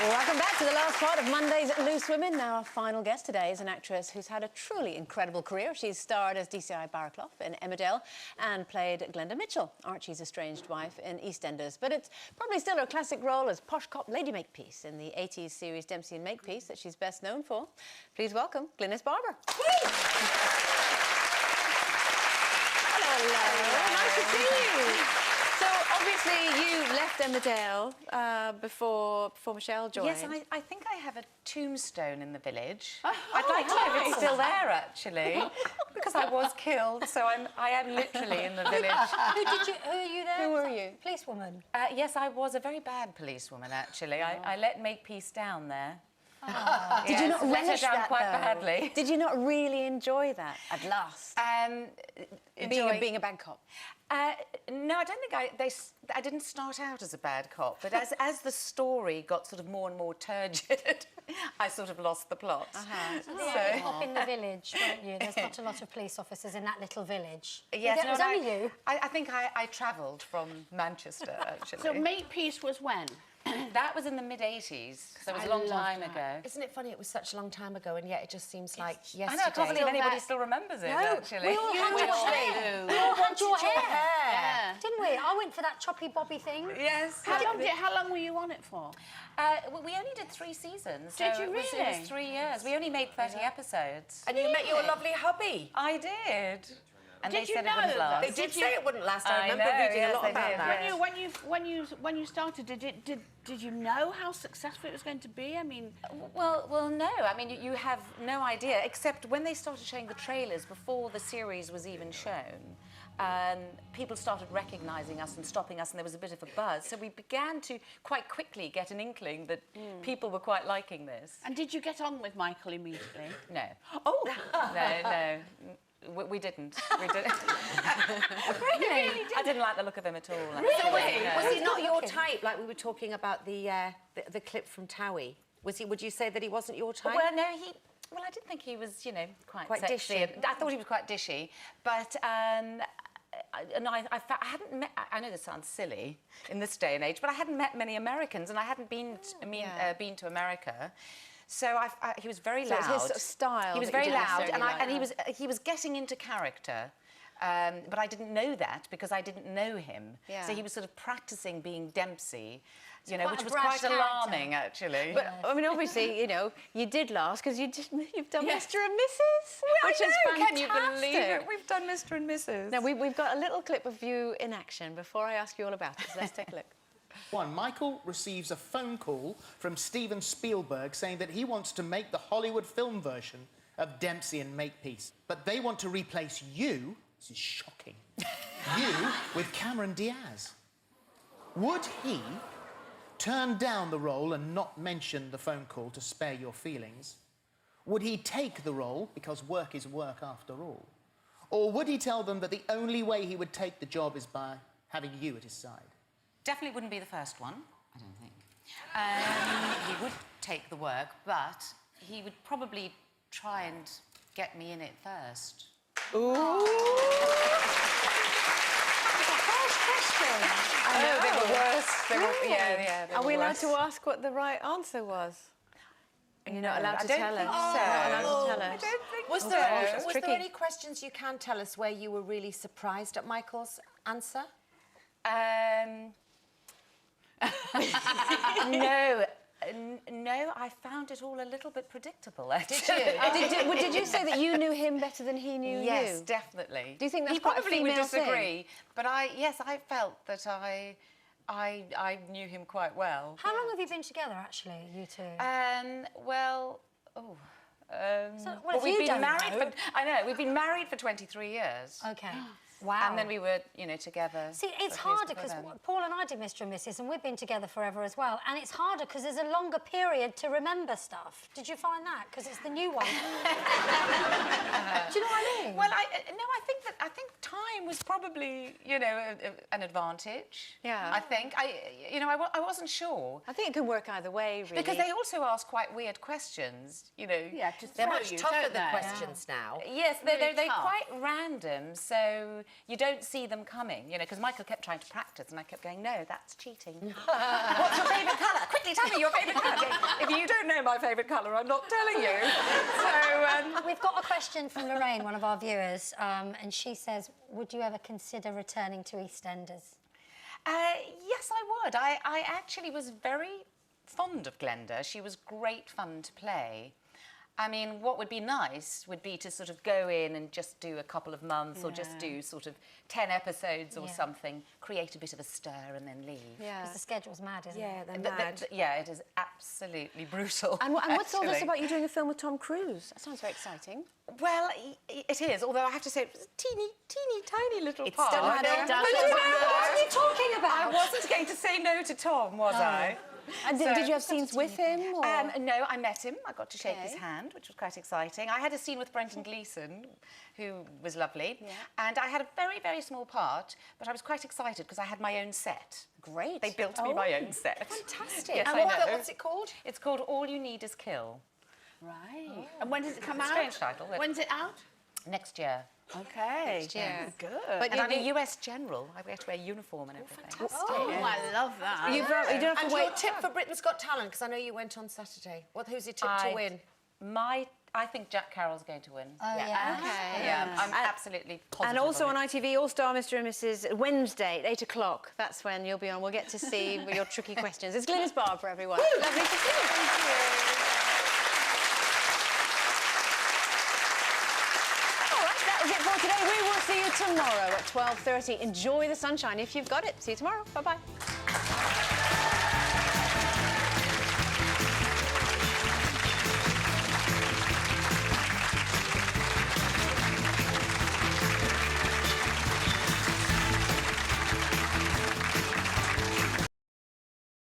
Welcome back to the last part of Monday's Loose Women. Now, our final guest today is an actress who's had a truly incredible career. She's starred as DCI Barraclough in Emmerdale and played Glenda Mitchell, Archie's estranged wife, in EastEnders. But it's probably still her classic role as posh cop Lady Makepeace in the 80s series Dempsey and Makepeace that she's best known for. Please welcome Glynnis Barber. Hello. Nice to see you. So, obviously, you left Emmerdale before Michelle joined. Yes, I think I have a tombstone in the village. I'd like to know if it's still there, actually, because I was killed, so I am literally in the village. Who are you there? Who were you? Policewoman? Yes, I was a very bad policewoman, actually. I let Makepeace down there. Oh. Did you not relish that, quite though? badly? Did you not really enjoy that at last? Being a bad cop? No, I don't think I didn't start out as a bad cop, but as the story got sort of more and more turgid, I sort of lost the plot. So up in the village, weren't you? There's not a lot of police officers in that little village. Yes, It was only you. I think I travelled from Manchester, actually. So Makepeace was when? That was in the mid-80s, so it was a long time ago. Isn't it funny? It was such a long time ago, and yet it just seems like yesterday. I know, I can't believe anybody still remembers it, actually. We all had your hair. We all had your hair. Didn't we? I went for that choppy bobby thing. Yes. How long were you on it for? We only did 3 seasons. Did so you it really? was 3 years. We only made 30 episodes. And you met your lovely hubby. I did. And Did they you said know it wouldn't that? last. They did say it wouldn't last. I remember know, reading yes, a lot they about did, that. yes. When you started, did you know how successful it was going to be? I mean, Well, no. I mean, you have no idea, except when they started showing the trailers before the series was even shown. People started recognising us and stopping us, and there was a bit of a buzz. So we began to quite quickly get an inkling that people were quite liking this. and did you get on with Michael immediately? No. Oh, No. We didn't. We didn't. really? I didn't like the look of him at all. Really? No. Was he not your type? Like we were talking about the clip from Towie. Was he? Would you say that he wasn't your type? Well, no, Well, I did think he was, quite sexy. dishy. I thought he was quite dishy, but I hadn't met. I know this sounds silly in this day and age, but I hadn't met many Americans, and I hadn't been to America. So he was very loud. So it's his sort of style. He was very loud, and he was getting into character. But I didn't know that because I didn't know him. Yeah. So he was sort of practicing being Dempsey, which quite a was brash quite character. alarming, actually. But, I mean, obviously, you did last because you've done Yes. Mr. and Mrs. Which is fantastic. Can you believe it? We've done Mr. and Mrs. Now, we've got a little clip of you in action before I ask you all about it, so let's take a look. Michael receives a phone call from Steven Spielberg saying that he wants to make the Hollywood film version of Dempsey and Makepeace. But they want to replace you, this is shocking, you with Cameron Diaz. Would he turn down the role and not mention the phone call to spare your feelings? Would he take the role because work is work after all? Or would he tell them that the only way he would take the job is by having you at his side? Definitely wouldn't be the first one, I don't think. He would take the work, but he would probably try and get me in it first. Ooh! I know, they were worse. They Are were we allowed worse. to ask what the right answer was? And you're not allowed to I don't tell think us. so. You're not allowed to tell us. I don't think Was so. there any questions you can tell us where you were really surprised at Michael's answer? No, I found it all a little bit predictable, actually. Did you say that you knew him better than he knew you? Yes, definitely. Do you think that's he quite a probably female would disagree, thing? but I felt that I knew him quite well. How long have you been together, actually, you two? if we've you been don't married know- I know, we've been married for 23 years. OK. Wow. And then we were, together. See, it's for years harder before because then. Paul and I did Mr. and Mrs. and we've been together forever as well. And it's harder because there's a longer period to remember stuff. Did you find that? Because it's the new one. Do you know what I mean? Well, I think time was probably, an advantage. Yeah. I think. I wasn't sure. I think it can work either way, really. Because they also ask quite weird questions, Yeah, just They're throw much you, tougher, don't the they? questions now. Yes, they're Really quite tough. random. So you don't see them coming, you know, because Michael kept trying to practice and I kept going, no, that's cheating. What's your favourite colour? Quickly tell me your favourite colour. If you don't know my favourite colour, I'm not telling you. So, We've got a question from Lorraine, one of our viewers, and she says, would you ever consider returning to EastEnders? yes, I would. I actually was very fond of Glenda. She was great fun to play. I mean, what would be nice would be to sort of go in and just do a couple of months or just do sort of 10 episodes or something, create a bit of a stir and then leave. Yeah. Because the schedule's mad, isn't it? Yeah, they're mad. Yeah, it is absolutely brutal. And what's all this actually. about you doing a film with Tom Cruise? That sounds very exciting. Well, it is, although I have to say, it was a teeny, tiny little It's part. still had But it done. you know, What are you talking I about? wasn't going to say no to Tom, was I? And did you have scenes with him? Or? No, I met him. I got to shake his hand, which was quite exciting. I had a scene with Brendan Gleeson, who was lovely. Yeah. And I had a very, very small part, but I was quite excited because I had my own set. Great. They built me my own set. Fantastic. Yes, And I know. what's it called? It's called All You Need Is Kill. Right. And when does it come out? Strange title. When's it out? Next year. Okay. Next year. Good. But I'm a US general. I get to wear uniform and everything. Fantastic. Oh, I love that. You don't have And to your wait. tip for Britain's Got Talent, because I know you went on Saturday. Who's your tip to win? I think Jack Carroll's going to win. Oh, yeah. Okay. Yeah, I'm absolutely positive. And also of on it. ITV, All Star Mr. and Mrs. Wednesday at 8 o'clock. That's when you'll be on. We'll get to see your tricky questions. It's Glynnis Barber, everyone. Lovely to see you. Thank you. All right, that was it for today. We will see you tomorrow at 12:30. Enjoy the sunshine if you've got it. See you tomorrow. Bye-bye.